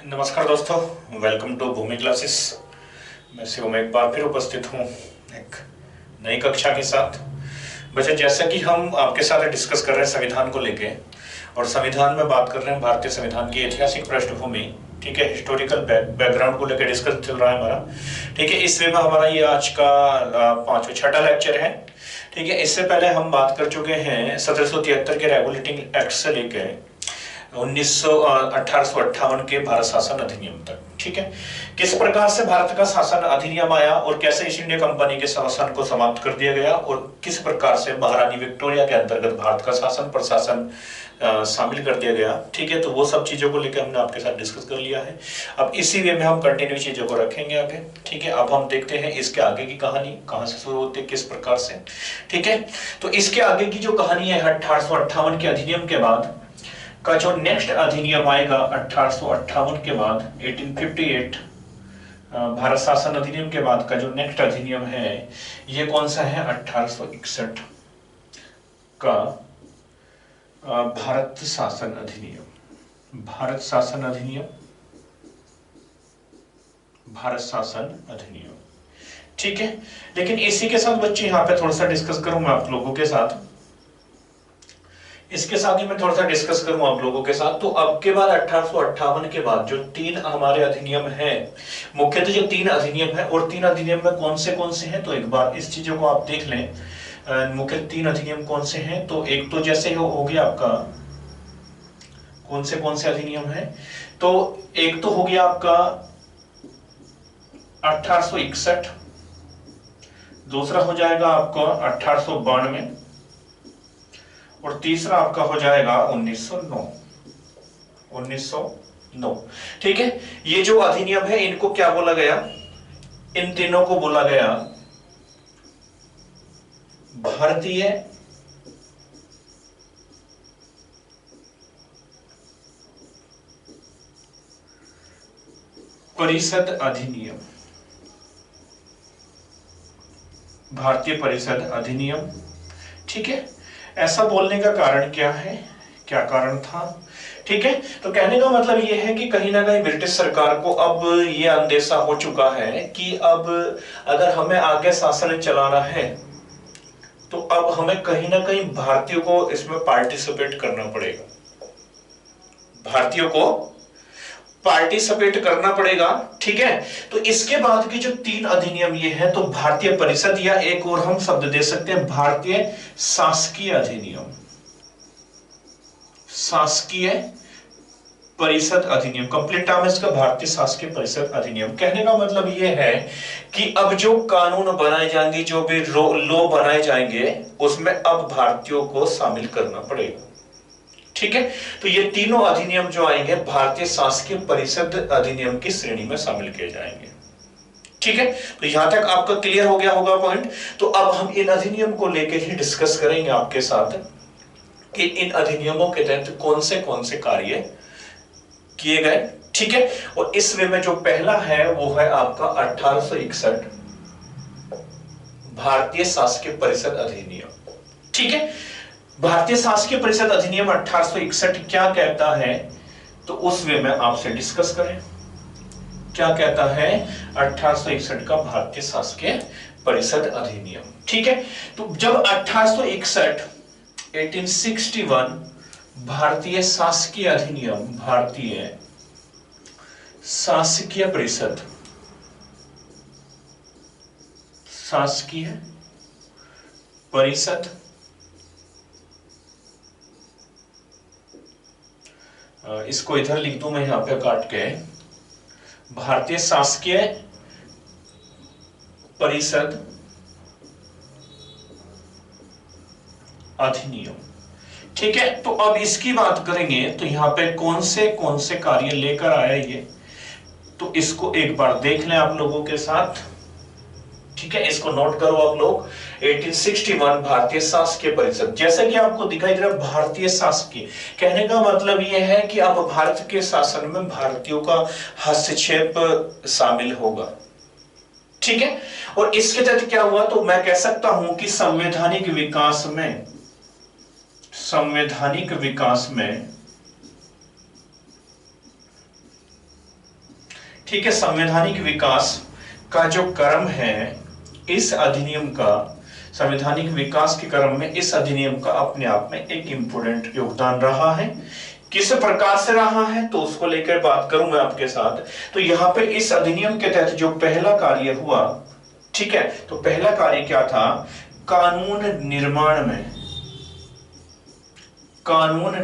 नमस्कार दोस्तों, welcome to Bhumi classes. मैं शिवम एक बार फिर उपस्थित हूँ एक नई कक्षा के साथ। बच्चे, जैसा कि हम आपके साथ डिस्कस कर रहे हैं संविधान को लेके, और संविधान में बात कर रहे हैं भारतीय संविधान की ऐतिहासिक पृष्ठभूमि, ठीक है, हिस्टोरिकल बैकग्राउंड को लेकर डिस्कस चल रहा है हमारा। ठीक है, इस वे में हमारा ये आज का छठा लेक्चर है। ठीक है, इससे पहले हम बात कर चुके हैं 1773 के रेगुलेटिंग एक्ट से लेकर 1858 के भारत शासन अधिनियम तक। ठीक है, किस प्रकार से भारत का शासन अधिनियम आया और कैसे ईस्ट इंडिया कंपनी के शासन को समाप्त कर दिया गया, और किस प्रकार से महारानी विक्टोरिया के अंतर्गत भारत का शासन प्रशासन शामिल कर दिया गया। ठीक है, तो वो सब चीजों को लेकर हमने आपके साथ डिस्कस कर लिया है। अब इसी वे में हम कंटिन्यू चीजों को रखेंगे आगे। ठीक है, अब हम देखते हैं इसके आगे की कहानी कहां से शुरू होती है, किस प्रकार से। ठीक है, तो इसके आगे की जो कहानी है 1858 के अधिनियम के बाद का जो नेक्स्ट अधिनियम आएगा 1858 के बाद 1858 भारत शासन अधिनियम के बाद का जो नेक्स्ट अधिनियम है, ये कौन सा है? 1861 का भारत शासन अधिनियम। भारत शासन अधिनियम, भारत शासन अधिनियम। ठीक है, लेकिन इसी के साथ बच्चे यहाँ पे थोड़ा सा डिस्कस करूंगा आप लोगों के साथ। इसके साथ ही मैं थोड़ा सा डिस्कस करूं आप लोगों के साथ। तो अब के बाद 1858 के बाद जो तीन हमारे अधिनियम हैं, मुख्यतः जो तीन अधिनियम है, और तीन अधिनियम में कौन से हैं, तो एक बार इस चीजों को आप देख लें। मुख्य तीन अधिनियम कौन से हैं, तो एक तो जैसे हो गया आपका कौन से अधिनियम है, तो एक तो हो गया आपका 1861, दूसरा हो जाएगा आपका 1892, और तीसरा आपका हो जाएगा 1909। ठीक है, ये जो अधिनियम है इनको क्या बोला गया? इन तीनों को बोला गया भारतीय परिषद अधिनियम। भारतीय परिषद अधिनियम। ठीक है, ऐसा बोलने का कारण क्या है, क्या कारण था? ठीक है, तो कहने का मतलब यह है कि कहीं ना कहीं ब्रिटिश सरकार को अब यह अंदेशा हो चुका है कि अब अगर हमें आगे शासन चलाना है तो अब हमें कहीं ना कहीं भारतीयों को इसमें पार्टिसिपेट करना पड़ेगा, भारतीयों को पार्टिसिपेट करना पड़ेगा। ठीक है, तो इसके बाद की जो तीन अधिनियम ये है, तो भारतीय परिषद, या एक और हम शब्द दे सकते हैं भारतीय शासकीय अधिनियम, शासकीय परिषद अधिनियम। कंप्लीट नाम है इसका भारतीय शासकीय परिषद अधिनियम। कहने का मतलब यह है कि अब जो कानून बनाए जाएंगे, जो भी लॉ बनाए जाएंगे, उसमें अब भारतीयों को शामिल करना पड़ेगा। ठीक है, तो ये तीनों अधिनियम जो आएंगे भारतीय शासकीय परिषद अधिनियम की श्रेणी में शामिल किए जाएंगे। ठीक है, तो यहां तक आपका क्लियर हो गया होगा पॉइंट। तो अब हम इन अधिनियम को लेकर ही डिस्कस करेंगे आपके साथ कि इन अधिनियमों के तहत कौन से कार्य किए गए। ठीक है, और इस वे में जो पहला है वो है आपका 1861 भारतीय शासकीय परिषद अधिनियम। ठीक है, भारतीय शासकीय परिषद अधिनियम 1861 क्या कहता है, तो उस वे में आपसे डिस्कस करें। क्या कहता है 1861 का भारतीय शासकीय परिषद अधिनियम? ठीक है, तो जब 1861 भारतीय शासकीय अधिनियम, भारतीय शासकीय परिषद, शासकीय परिषद, इसको इधर लिख दूं मैं यहां पे काट के, भारतीय शासकीय परिषद अधिनियम। ठीक है, तो अब इसकी बात करेंगे तो यहां पे कौन से कार्य लेकर आया ये, तो इसको एक बार देख लें आप लोगों के साथ। ठीक है, इसको नोट करो आप लोग। 1861 भारतीय शासकीय परिषद, जैसे कि आपको दिखाई दे रहा है भारतीय शासकीय, कहने का मतलब यह है कि अब भारत के शासन में भारतीयों का हस्तक्षेप शामिल होगा। ठीक है, और इसके तहत क्या हुआ, तो मैं कह सकता हूं कि संवैधानिक विकास में ठीक है, संवैधानिक विकास का जो क्रम है इस अधिनियम का, संवैधानिक विकास के क्रम में इस अधिनियम का अपने आप में एक इंपोर्टेंट योगदान रहा है। किस प्रकार से रहा है तो उसको लेकर बात करूं मैं आपके साथ। तो यहां पे इस अधिनियम के तहत जो पहला कार्य हुआ, ठीक है, तो पहला कार्य क्या था, कानून निर्माण में, कानून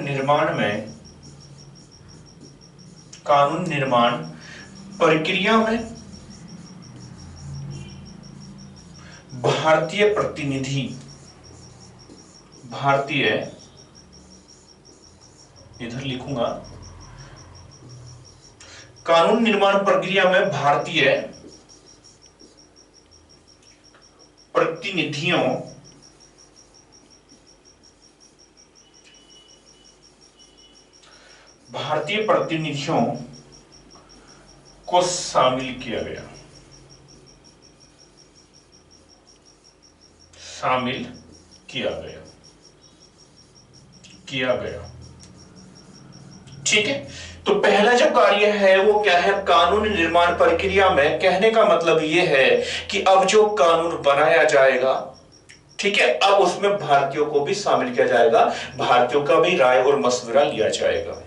निर्माण प्रक्रिया में इधर लिखूंगा, कानून निर्माण प्रक्रिया में भारतीय प्रतिनिधियों को शामिल किया गया, ठीक है। तो पहला जो कार्य है वो क्या है, कानून निर्माण प्रक्रिया में, कहने का मतलब ये है कि अब जो कानून बनाया जाएगा, ठीक है, अब उसमें भारतीयों को भी शामिल किया जाएगा, भारतीयों का भी राय और मशवरा लिया जाएगा,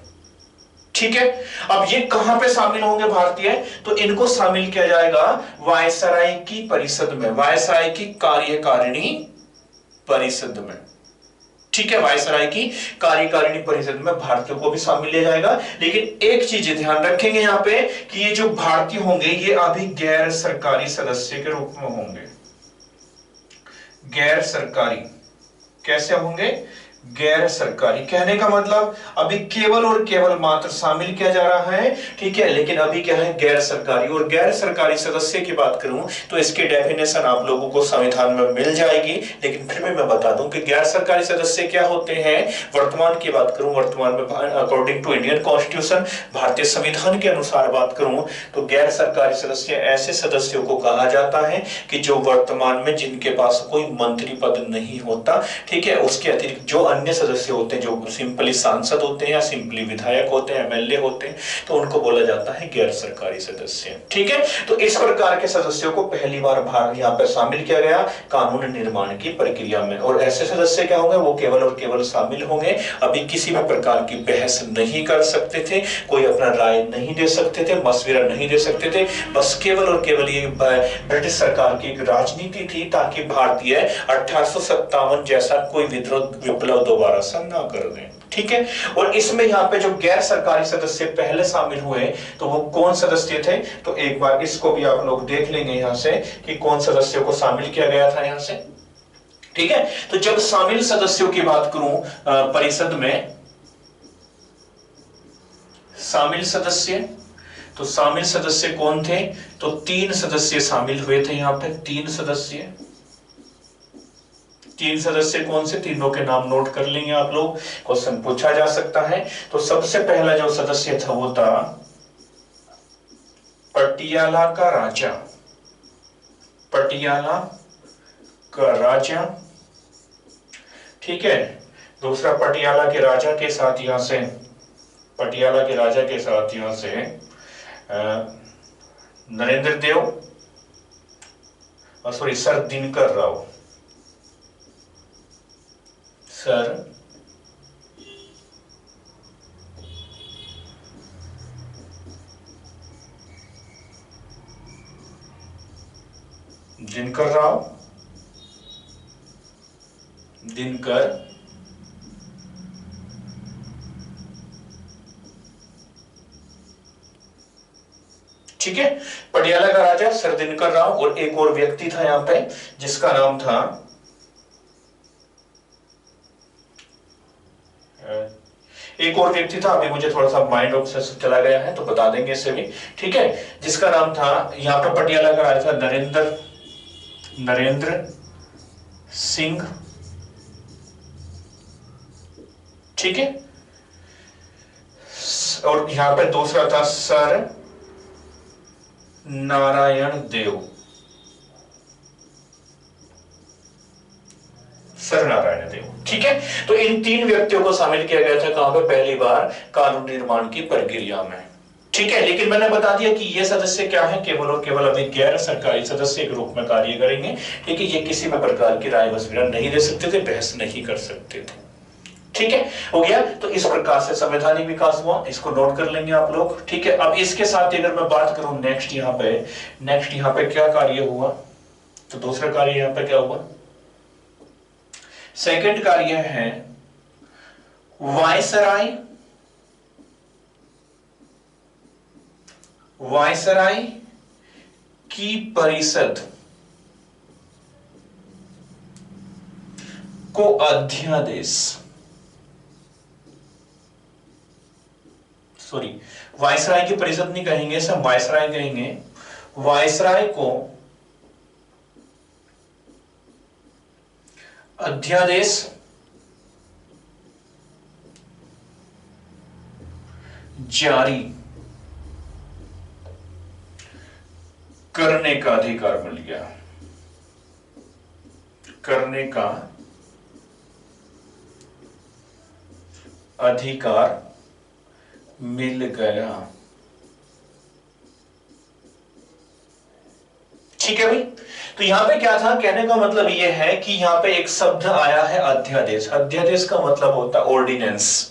ठीक है। अब ये कहां पे शामिल होंगे भारतीय, तो इनको शामिल किया जाएगा वायसराय की परिषद में, वायसराय की कार्यकारिणी परिषद में, ठीक है, वायसराय की कार्यकारिणी परिषद में भारतीयों को भी शामिल लिया जाएगा। लेकिन एक चीज ध्यान रखेंगे यहां पे कि ये जो भारतीय होंगे ये अभी गैर सरकारी सदस्य के रूप में होंगे, गैर सरकारी, कैसे होंगे, गैर सरकारी, कहने का मतलब अभी केवल और केवल मात्र शामिल किया जा रहा है, ठीक है, लेकिन अभी क्या है, गैर सरकारी। और गैर सरकारी सदस्य की बात करूं तो इसकी डेफिनेशन आप लोगों को संविधान में मिल जाएगी, लेकिन फिर भी मैं बता दूं कि गैर सरकारी सदस्य क्या होते हैं। वर्तमान की बात करूं, वर्तमान में अकॉर्डिंग टू इंडियन कॉन्स्टिट्यूशन, भारतीय संविधान के अनुसार बात करूं तो गैर सरकारी सदस्य ऐसे सदस्यों को कहा जाता है कि जो वर्तमान में जिनके पास कोई मंत्री पद नहीं होता, ठीक है, उसके अतिरिक्त जो अन्य सदस्य होते हैं, जो सिंपली सांसद होते हैं या सिंपली विधायक होते हैं, एमएलए होते हैं, तो उनको बोला जाता है गैर सरकारी सदस्य, ठीक है। तो इस प्रकार के सदस्यों को पहली बार यहाँ पर शामिल किया गया कानून निर्माण की प्रक्रिया में। और ऐसे सदस्य क्या होंगे, वो केवल और केवल शामिल होंगे, अभी किसी भी प्रकार की बहस नहीं कर सकते थे, कोई अपना राय नहीं दे सकते थे, मशविरा नहीं दे सकते थे, बस केवल और केवल ये ब्रिटिश सरकार की एक राजनीति थी ताकि भारतीय 1857 जैसा कोई विप्लव दोबारा से ना कर दें, ठीक है। और इसमें यहाँ पे जो गैर सरकारी सदस्य पहले शामिल हुए तो वो कौन सदस्य थे, तो एक बार इसको भी आप लोग देख लेंगे यहां से कि कौन सदस्यों को शामिल किया गया था यहां से, ठीक है। तो जब शामिल सदस्यों की बात करूं परिषद में, शामिल सदस्य, तो शामिल सदस्य कौन थे, तो 3 सदस्य शामिल हुए थे यहां पे, 3 सदस्य। 3 सदस्य कौन से, तीनों के नाम नोट कर लेंगे आप लोग, क्वेश्चन पूछा जा सकता है। तो सबसे पहला जो सदस्य था वो था पटियाला का राजा, पटियाला का राजा, ठीक है। दूसरा पटियाला के राजा के साथ यहां से, पटियाला के राजा के साथ यहां से Narendra Dev, sorry sir Dinkar Rao, sir Dinkar Rao, Dinkar ठीक है, पटियाला का राजा सर दिनकर राव। और एक और व्यक्ति था यहां पे जिसका नाम था, एक और व्यक्ति था, अभी मुझे थोड़ा सा माइंड ऑफ से चला गया है तो बता देंगे इसे भी, ठीक है, जिसका नाम था यहां पर पटियाला का राजा नरेंद्र सिंह, ठीक है। और यहां पर दूसरा था सर नारायण देव, सर नारायण देव, ठीक है। तो इन 3 व्यक्तियों को शामिल किया गया था कहां पे, पहली बार कानून निर्माण की प्रक्रिया में, ठीक है, लेकिन मैंने बता दिया कि ये सदस्य क्या है, केवल और केवल अभी गैर सरकारी सदस्य के रूप में कार्य करेंगे। ठीक है, ये किसी भी प्रकार की राय मशविरा नहीं दे सकते थे, बहस नहीं कर सकते थे। ठीक है, हो गया। तो इस प्रकार से संवैधानिक विकास हुआ, इसको नोट कर लेंगे आप लोग। ठीक है, अब इसके साथ अगर मैं बात करूं नेक्स्ट यहाँ पे क्या कार्य हुआ, तो दूसरा कार्य यहाँ पे क्या हुआ, सेकंड कार्य है वायसराय की परिषद को अध्यादेश, सॉरी वायसराय की परिषद नहीं कहेंगे, सब वायसराय कहेंगे। वायसराय को अध्यादेश जारी करने का अधिकार मिल गया, करने का अधिकार मिल गया। ठीक है भाई, तो यहां पे क्या था, कहने का मतलब यह है कि यहां पे एक शब्द आया है अध्यादेश। अध्यादेश का मतलब होता है ऑर्डिनेंस।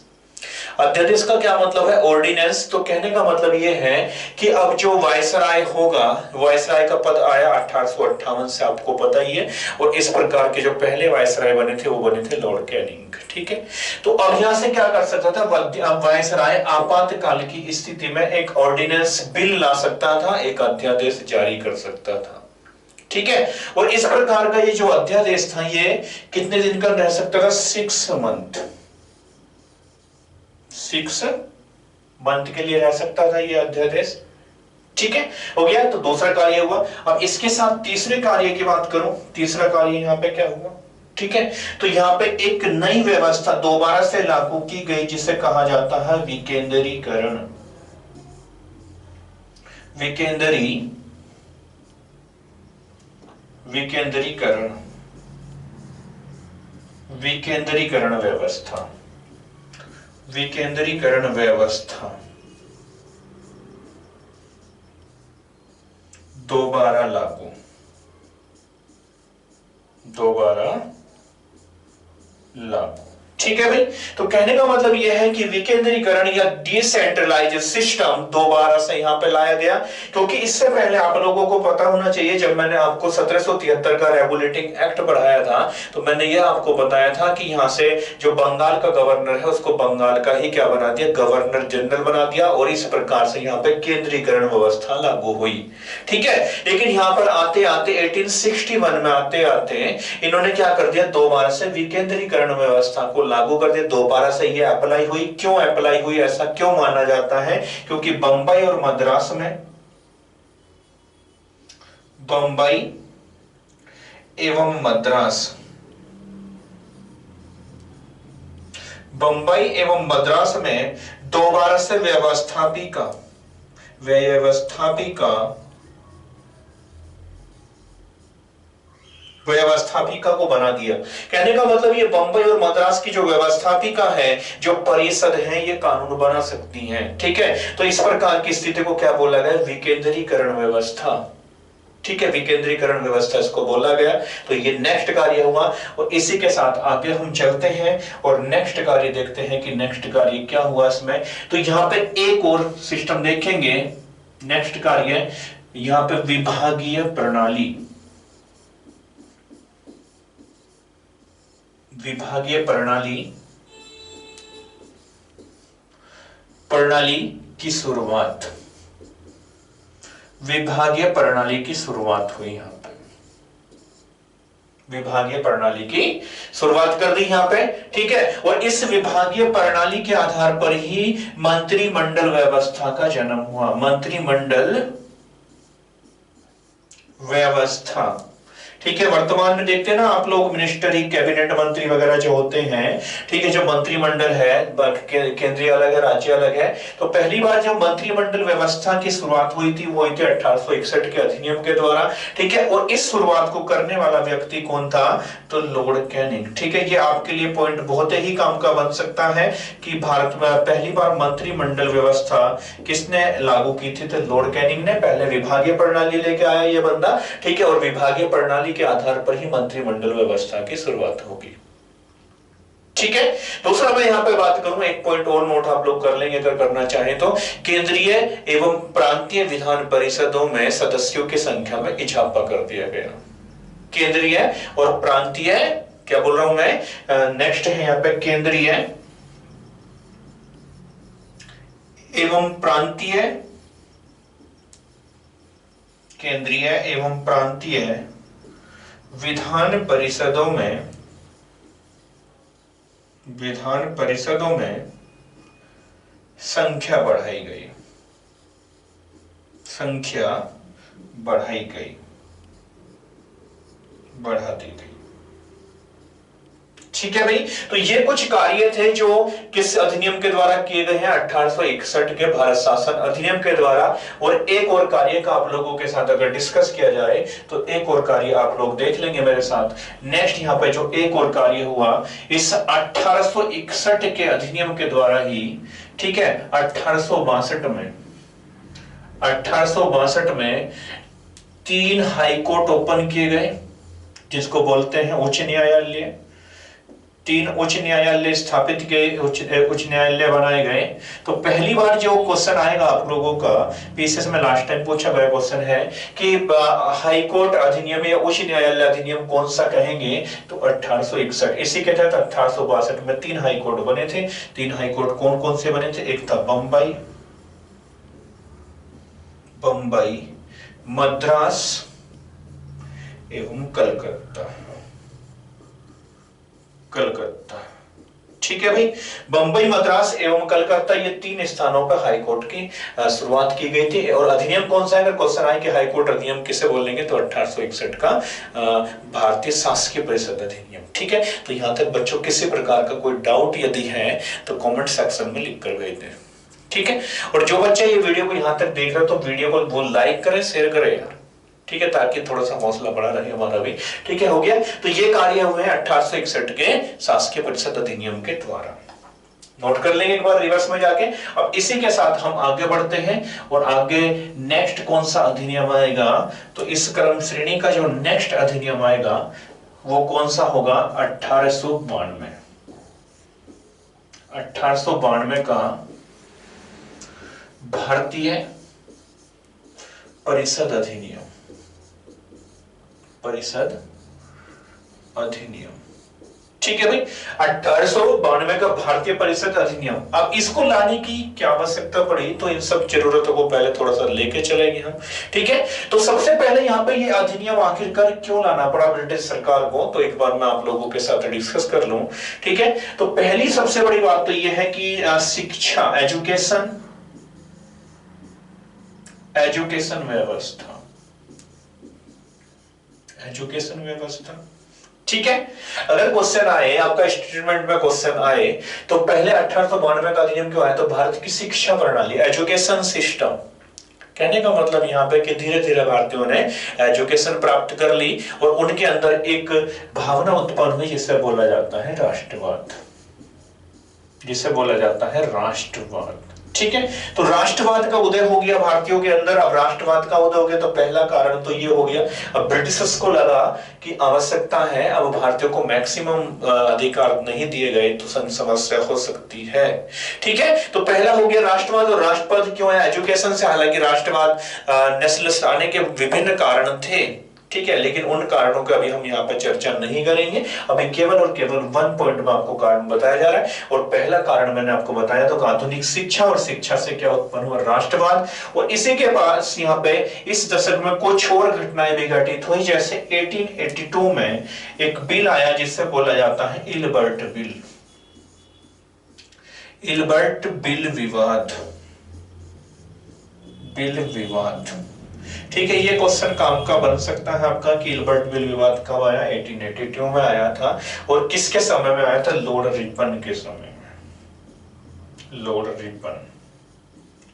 अध्यादेश का क्या मतलब है, ऑर्डिनेंस। तो कहने का मतलब यह है कि अब जो वायसराय होगा, वायसराय का पद आया 1858 से, आपको पता ही है। और इस प्रकार के जो पहले वायसराय बने थे वो बने थे लॉर्ड कैनिंग। ठीक है, तो अब यहां से क्या कर सकता था, वायसराय आपातकाल की स्थिति में एक ऑर्डिनेंस बिल ला सकता था, एक अध्यादेश जारी कर सकता था। ठीक है, और इस प्रकार का ये जो अध्यादेश था ये कितने दिन का रह सकता था, 6 मंथ, 6 मंथ के लिए रह सकता था ये अध्यादेश। ठीक है, हो गया। तो दूसरा कार्य हुआ। अब इसके साथ तीसरे कार्य की बात करूं, तीसरा कार्य यहां पे क्या हुआ। ठीक है, तो यहां पे एक नई व्यवस्था दोबारा से लागू की गई जिसे कहा जाता है विकेंद्रीकरण। विकेंद्रीकरण व्यवस्था, विकेंद्रीकरण व्यवस्था दोबारा लागू, ठीक है भाई। तो कहने का मतलब यह है कि विकेंद्रीकरण या डिसेंट्रलाइज्ड सिस्टम दोबारा से यहां पे लाया गया। क्योंकि इससे पहले आप लोगों को पता होना चाहिए, जब मैंने आपको 1773 का रेगुलेटिंग एक्ट पढ़ाया था तो मैंने यह आपको बताया था कि यहां से जो बंगाल का गवर्नर है उसको बंगाल का ही क्या बना दिया, गवर्नर जनरल बना दिया। और इस प्रकार से यहां पे केंद्रीकरण व्यवस्था लागू हुई। ठीक है, लेकिन यहां पर आते आते 1861 में आते आते इन्होंने क्या कर दिया, दोबारा से विकेंद्रीकरण व्यवस्था को लागू कर दिया। दोबारा से ये अप्लाई हुई। क्यों अप्लाई हुई, ऐसा क्यों माना जाता है, क्योंकि बंबई और मद्रास में, बंबई एवं मद्रास, बंबई एवं मद्रास में दोबारा से व्यवस्थापिका को बना दिया। कहने का मतलब ये बंबई और मद्रास की जो व्यवस्थापिका है, जो परिषद है, ये कानून बना सकती हैं। ठीक है, तो इस प्रकार की स्थिति को क्या बोला गया, विकेंद्रीकरण व्यवस्था। ठीक है, विकेंद्रीकरण व्यवस्था इसको बोला गया। तो ये नेक्स्ट कार्य हुआ और इसी के साथ आगे हम चलते हैं और नेक्स्ट कार्य देखते हैं कि नेक्स्ट कार्य क्या हुआ इसमें। तो यहां पे एक और सिस्टम देखेंगे। नेक्स्ट कार्य यहां पे विभागीय प्रणाली, विभागीय प्रणाली की शुरुआत, विभागीय प्रणाली की शुरुआत हुई। यहां पे विभागीय प्रणाली की शुरुआत कर दी यहां पे। ठीक है, और इस विभागीय प्रणाली के आधार पर ही मंत्रिमंडल व्यवस्था का जन्म हुआ। मंत्रिमंडल व्यवस्था, ठीक है। वर्तमान में देखते हैं ना आप लोग, मिनिस्टरी, कैबिनेट मंत्री वगैरह जो होते हैं, ठीक है, जो मंत्रिमंडल है, केंद्रीय अलग है, राज्य अलग है। तो पहली बार जब मंत्रिमंडल व्यवस्था की शुरुआत हुई थी वो हुई थी 1861 के अधिनियम के द्वारा, ठीक है। और इस शुरुआत को करने वाला व्यक्ति कौन था? तो लॉर्ड कैनिंग, ठीक है। ये आपके लिए पॉइंट बहुत ही काम का बन सकता है कि भारत में पहली बार मंत्रिमंडल व्यवस्था किसने लागू की थी? तो लॉर्ड कैनिंग ने। पहले विभागीय प्रणाली लेके आया ये बंदा, ठीक है, और विभागीय प्रणाली के आधार पर ही मंत्रिमंडल व्यवस्था की शुरुआत होगी, ठीक है। दूसरा मैं यहां पे बात करूं, एक पॉइंट और नोट आप लोग कर लेंगे अगर करना चाहें तो, केंद्रीय एवं प्रांतीय विधान परिषदों में सदस्यों की संख्या में इजाफा कर दिया गया। केंद्रीय और प्रांतीय, क्या बोल रहा हूं मैं, नेक्स्ट है यहां पे केंद्रीय एवं प्रांतीय, केंद्रीय एवं प्रांतीय विधान परिषदों में संख्या बढ़ाई गई, बढ़ा दी गई, ठीक है भाई। तो ये कुछ कार्य थे जो किस अधिनियम के द्वारा किए गए हैं? 1861 के भारत शासन अधिनियम के द्वारा। और एक और कार्य का आप लोगों के साथ अगर डिस्कस किया जाए तो एक और कार्य आप लोग देख लेंगे मेरे साथ। नेक्स्ट यहाँ पे जो एक और कार्य हुआ इस 1861 के अधिनियम के द्वारा ही, ठीक है, 1862 में 3 हाईकोर्ट ओपन किए गए, जिसको बोलते हैं उच्च न्यायालय। 3 उच्च न्यायालय स्थापित किए, उच्च न्यायालय बनाए गए। तो पहली बार जो क्वेश्चन आएगा आप लोगों का पीसीएस में लास्ट टाइम पूछा गया क्वेश्चन है कि हाई कोर्ट अधिनियम या उच्च न्यायालय अधिनियम कौन सा कहेंगे? तो 1861। इसी के तहत 1862 में 3 हाई कोर्ट बने थे। 3 हाई कोर्ट कौन कौन से बने थे? एक था बंबई, मद्रास एवं कलकत्ता, ठीक है भाई। बंबई, मद्रास एवं कलकत्ता, ये 3 स्थानों पर हाईकोर्ट की शुरुआत की गई थी। और अधिनियम कौन सा है? अगर क्वेश्चन आए कि हाईकोर्ट अधिनियम किसे बोलेंगे तो 1861 का भारतीय शासकीय परिषद अधिनियम, ठीक है। तो यहां तक बच्चों किसी प्रकार का कोई डाउट यदि है तो कमेंट सेक्शन में लिख कर भेज दें, ठीक है। और जो बच्चे ये वीडियो को यहां तक देख रहे हो तो वीडियो को वो लाइक करें, शेयर करें यार, ठीक है, ताकि थोड़ा सा हौसला बढ़ा रहे हमारा भी, ठीक है। हो गया। तो ये कार्य हुए 1861 के शासकीय परिषद अधिनियम के द्वारा। नोट कर लेंगे एक बार रिवर्स में जाके। अब इसी के साथ हम आगे बढ़ते हैं और आगे नेक्स्ट कौन सा अधिनियम आएगा? तो इस क्रम श्रेणी का जो नेक्स्ट अधिनियम आएगा वो कौन सा होगा? 1892। 1892 का भारतीय परिषद अधिनियम, ठीक है भाई। 1892 का भारतीय परिषद अधिनियम। अब इसको लाने की क्या आवश्यकता पड़ी? तो इन सब जरूरतों को पहले थोड़ा सा लेके चलेंगे हम, ठीक है। तो सबसे पहले यहाँ पे ये अधिनियम आखिरकार क्यों लाना पड़ा ब्रिटिश सरकार को? तो एक बार मैं आप लोगों के साथ डिस्कस कर लूं, ठीक है। तो पहली सबसे बड़ी बात तो ये है कि शिक्षा, एजुकेशन व्यवस्था, ठीक है। अगर क्वेश्चन आए, आपका स्टेटमेंट में क्वेश्चन आए तो पहले 1892 का अधिनियम क्यों आया? तो भारत की शिक्षा प्रणाली, एजुकेशन सिस्टम, कहने का मतलब यहाँ पे कि धीरे धीरे भारतीयों ने एजुकेशन प्राप्त कर ली और उनके अंदर एक भावना उत्पन्न हुई जिसे बोला जाता है राष्ट्रवाद, ठीक है। तो राष्ट्रवाद का उदय हो गया भारतीयों के अंदर। अब राष्ट्रवाद का उदय हो गया तो पहला कारण तो ये हो गया, अब ब्रिटिशर्स को लगा कि आवश्यकता है, अब भारतीयों को मैक्सिमम अधिकार नहीं दिए गए तो समस्या हो सकती है, ठीक है। तो पहला हो गया राष्ट्रवाद। और राष्ट्रवाद क्यों है? एजुकेशन से। हालांकि राष्ट्रवाद नेशनलिस्ट आने के विभिन्न कारण थे, ठीक है, लेकिन उन कारणों का अभी हम यहाँ पर चर्चा नहीं करेंगे। अभी केवल और केवल 1 पॉइंट में आपको कारण बताया जा रहा है। और पहला कारण मैंने आपको बताया तो आधुनिक शिक्षा, और शिक्षा से क्या उत्पन्न हुआ? राष्ट्रवाद। और इसी के पास यहाँ पे इस दशक में कुछ और घटनाएं भी घटित हुई, जैसे 1882 में एक बिल आया जिससे बोला जाता है इलबर्ट बिल विवाद, ठीक है, ये क्वेश्चन काम का बन सकता है आपका कि इल्बर्ट बिल विवाद कब आया, 1882 में आया था, और किसके समय में आया था, लॉर्ड रिपन के समय में। लॉर्ड रिपन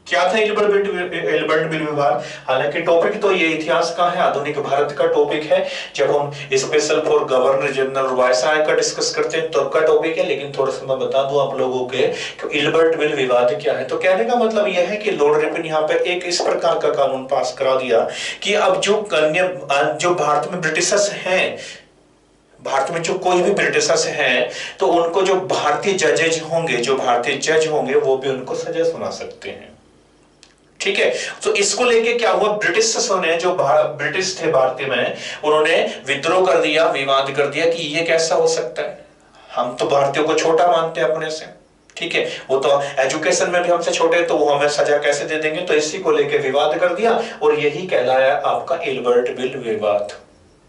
क्या था इल्बर्ट बिल विवाद? हालांकि टॉपिक तो ये इतिहास का है, आधुनिक भारत का टॉपिक है। जब हम special for governor general viceroy का डिस्कस करते हैं तब का टॉपिक है, लेकिन थोड़ा सा मैं बता दूं आप लोगों के कि इल्बर्ट बिल विवाद क्या है। तो कहने का मतलब यह है कि लॉर्ड रिपन यहाँ पे एक इस प्रकार का कानून पास करा दिया कि अब जो भारत में ब्रिटिशर्स हैं, भारत में जो कोई भी ब्रिटिशर्स हैं, तो उनको जो भारतीय जजेज होंगे, जो भारतीय जज होंगे, वो भी उनको सजा सुना सकते हैं। ठीक है, तो इसको लेके क्या हुआ, ब्रिटिश ने, जो ब्रिटिश थे भारतीय में, उन्होंने विद्रोह कर दिया, विवाद कर दिया कि ये कैसा हो सकता है, हम तो भारतीयों को छोटा मानते हैं अपने से, ठीक है, वो तो एजुकेशन में भी हमसे छोटे, तो वो हमें सजा कैसे दे देंगे, तो इसी को लेके विवाद कर दिया, और यही कहलाया आपका इल्बर्ट बिल विवाद।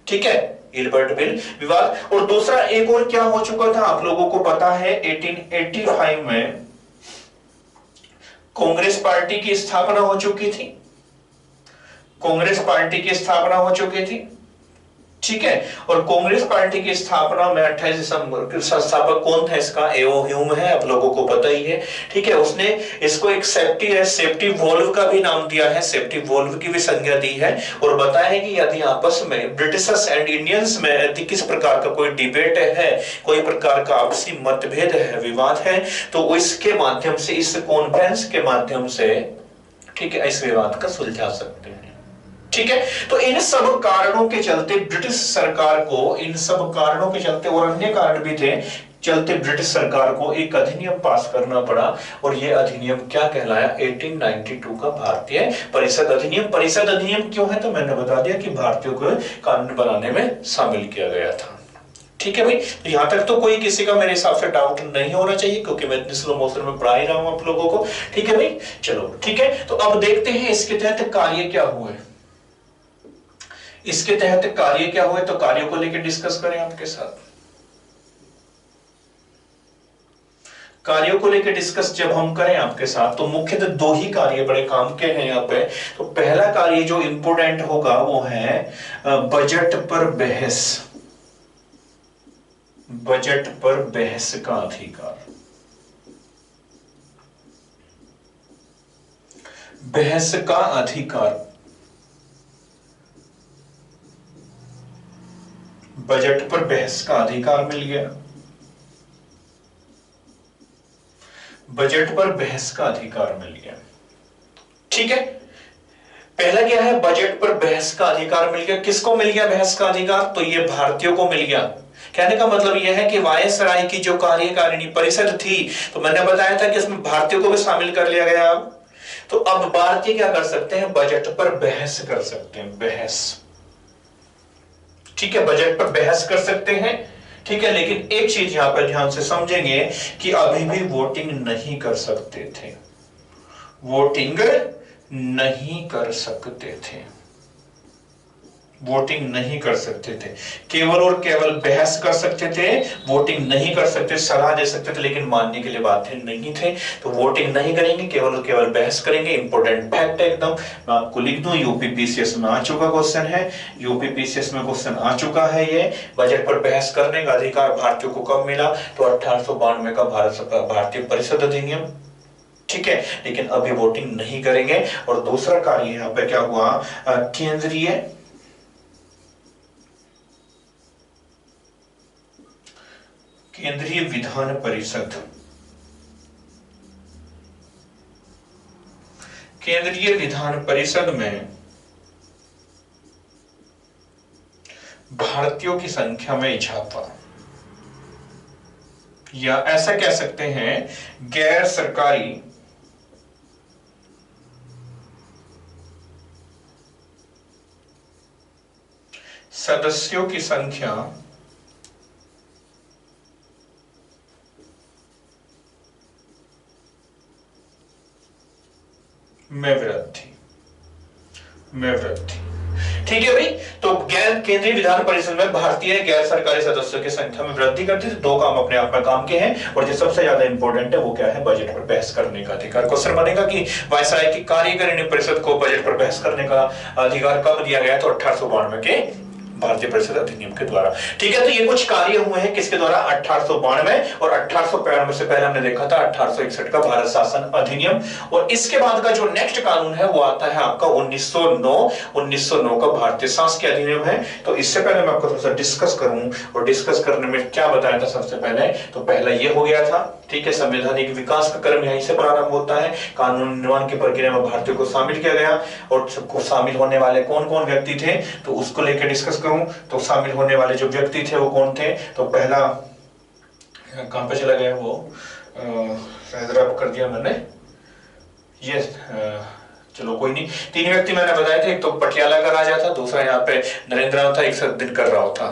ठीक है, इल्बर्ट बिल विवाद। और दूसरा एक और क्या हो चुका था आप लोगों को पता है, 1885 में कांग्रेस पार्टी की स्थापना हो चुकी थी। कांग्रेस पार्टी की स्थापना हो चुकी थी, ठीक है, और कांग्रेस पार्टी की स्थापना में 28 दिसंबर, संस्थापक कौन था इसका, एओ ह्यूम है, आप लोगों को पता ही है। ठीक है, उसने इसको एक सेफ्टी वॉल्व का भी नाम दिया है, सेफ्टी वॉल्व की भी संज्ञा दी है, और बताया है कि यदि आपस में ब्रिटिशर्स एंड इंडियंस में यदि किस प्रकार का कोई डिबेट है, कोई प्रकार का आपसी मतभेद है, विवाद है, तो इसके माध्यम से, इस कॉन्फ्रेंस के माध्यम से, ठीक है, इस विवाद का सुलझा सकते हैं। ठीक है, तो इन सब कारणों के चलते ब्रिटिश सरकार को, इन सब कारणों के चलते और अन्य कारण भी थे चलते, ब्रिटिश सरकार को एक अधिनियम पास करना पड़ा, और यह अधिनियम क्या कहलाया, 1892 का भारतीय परिषद अधिनियम। परिषद अधिनियम क्यों है, तो मैंने बता दिया कि भारतीयों को कानून बनाने में शामिल किया गया था। ठीक है भाई, तो यहां तक तो कोई किसी का मेरे हिसाब से डाउट नहीं होना चाहिए, क्योंकि मैं इतनी स्लो मोशन में पढ़ा ही रहा हूं आप लोगों को। ठीक है भाई, चलो ठीक है, तो अब देखते हैं इसके तहत कार्य क्या हुए, इसके तहत कार्य क्या हुए, तो कार्यों को लेकर डिस्कस करें आपके साथ। कार्यों को लेकर डिस्कस जब हम करें आपके साथ, तो मुख्यतः दो ही कार्य बड़े काम के हैं यहाँ पे। तो पहला कार्य जो इंपोर्टेंट होगा वो है बजट पर बहस, बजट पर बहस का अधिकार। बहस का अधिकार, बजट पर बहस का अधिकार मिल गया, बजट पर बहस का अधिकार मिल गया। ठीक है, पहला क्या है, बजट पर बहस का अधिकार मिल गया। किसको मिल गया बहस का अधिकार, तो ये भारतीयों को मिल गया। कहने का मतलब यह है कि वायसराय की जो कार्यकारिणी परिषद थी, तो मैंने बताया था कि इसमें भारतीयों को भी शामिल कर लिया गया। तो अब भारतीय क्या कर सकते हैं, बजट पर बहस कर सकते हैं, बहस। ठीक है, बजट पर बहस कर सकते हैं। ठीक है, लेकिन एक चीज यहां पर ध्यान से समझेंगे कि अभी भी वोटिंग नहीं कर सकते थे, वोटिंग नहीं कर सकते थे, वोटिंग नहीं कर सकते थे, केवल और केवल बहस कर सकते थे, वोटिंग नहीं कर सकते, सलाह दे सकते थे, लेकिन मानने के लिए बातें नहीं थे। तो वोटिंग नहीं करेंगे, केवल और केवल बहस करेंगे। इंपॉर्टेंट फैक्ट है एकदम, मैं आपको लिख दूं, यूपीपीसीएस में आ चुका क्वेश्चन है, यूपीपीसीएस में क्वेश्चन आ चुका है। ये बजट पर बहस करने का अधिकार भारतीयों को कब मिला, तो 1892 का भारतीय परिषद अधिनियम। ठीक है, लेकिन अभी वोटिंग नहीं करेंगे। और दूसरा कार्य यहाँ पे क्या हुआ, केंद्रीय विधान परिषद, केंद्रीय विधान परिषद में भारतीयों की संख्या में इजाफा, या ऐसा कह सकते हैं गैर सरकारी सदस्यों की संख्या में वृद्धि, में वृद्धि। ठीक है भाई। तो गैर केंद्रीय विधान परिषद में भारतीय गैर सरकारी सदस्यों की संख्या में वृद्धि कर दी। दो काम अपने आप में काम के हैं, और जो सबसे ज्यादा इंपॉर्टेंट है वो क्या है, बजट पर बहस करने का अधिकार। क्वेश्चन बनेगा कि वायसराय की कार्यकारिणी परिषद को बजट पर बहस करने का अधिकार कब दिया गया, तो 1892 के भारतीय परिषद अधिनियम के द्वारा। ठीक है, तो ये कुछ कार्य हुए हैं किसके द्वारा, 1892, और 1892 से पहले हमने देखा था 1861 का भारत शासन अधिनियम। और इसके बाद का जो नेक्स्ट कानून है वो आता है आपका 1909 का भारतीय शासकीय अधिनियम है। तो इससे पहले मैं आपको थोड़ा सा डिस्कस करूं, और डिस्कस करने में क्या बताया था सबसे पहले, तो पहला ये हो गया था, ठीक है, संवैधानिक विकास का क्रम यहीं से प्रारंभ होता है। कानून निर्माण की प्रक्रिया में भारतीयों को शामिल किया गया, और सबको शामिल होने वाले कौन कौन व्यक्ति थे, तो उसको लेकर डिस्कस करूं। तो शामिल होने वाले जो व्यक्ति थे वो कौन थे, तो पहला कहां पे चला गया वो, ड्रॉप कर दिया मैंने, ये चलो कोई नहीं, तीन व्यक्ति मैंने बताए थे, एक तो पटियाला का राजा था, दूसरा यहाँ पे नरेंद्र था, एक दिनकर राव था।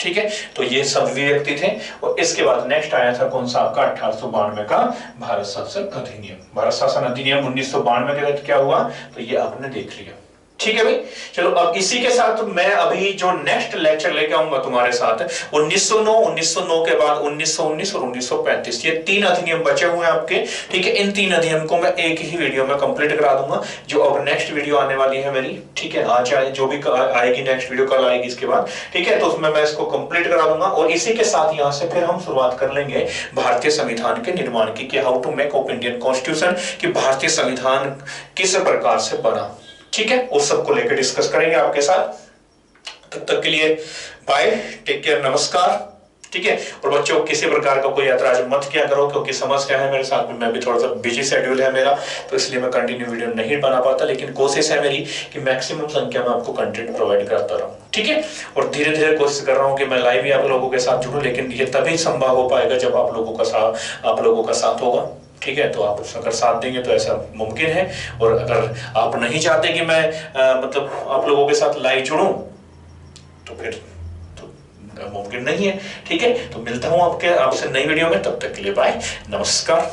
ठीक है, तो ये सब व्यक्ति थे। और इसके बाद नेक्स्ट आया था कौन सा आपका, 1892 का भारत शासन अधिनियम। भारत शासन अधिनियम 1992 के तहत क्या हुआ, तो ये आपने देख लिया। ठीक है भाई, चलो अब इसी के साथ मैं अभी जो नेक्स्ट लेक्चर लेके आऊंगा तुम्हारे साथ 1909 के बाद 1919 और 1935, ये तीन अधिनियम बचे हुए हैं आपके। ठीक है, इन तीन अधिनियम को मैं एक ही वीडियो में कंप्लीट करा दूंगा, जो अब नेक्स्ट वीडियो आने वाली है मेरी। ठीक है, आज आए जो भी आएगी नेक्स्ट वीडियो कल आएगी इसके बाद। ठीक है, तो उसमें मैं इसको कंप्लीट करा दूंगा, और इसी के साथ यहाँ से फिर हम शुरुआत कर लेंगे भारतीय संविधान के निर्माण की, how to make of Indian constitution, कि भारतीय संविधान किस प्रकार से बना। ठीक है, उस सब को लेकर डिस्कस करेंगे आपके साथ। तब तक के लिए बाय, टेक केयर, नमस्कार। ठीक है, और बच्चों किसी प्रकार का कोई ऐतराज मत किया करो, क्योंकि समस्या है मेरे साथ में, मैं भी थोड़ा सा बिजी शेड्यूल है मेरा, तो इसलिए मैं कंटिन्यू वीडियो नहीं बना पाता, लेकिन कोशिश है मेरी कि मैक्सिमम संख्या में आपको कंटेंट प्रोवाइड करता रहूं। ठीक है, और धीरे धीरे कोशिश कर रहा हूं कि मैं लाइव ही आप लोगों के साथ जुड़ूं, लेकिन ये तभी संभव हो पाएगा जब आप लोगों का साथ होगा। ठीक है, तो आप अगर साथ देंगे तो ऐसा मुमकिन है, और अगर आप नहीं चाहते कि मैं मतलब आप लोगों के साथ लाइव जुड़ूं, तो फिर तो मुमकिन नहीं है। ठीक है, तो मिलता हूं आपसे नई वीडियो में, तब तक के लिए बाय, नमस्कार।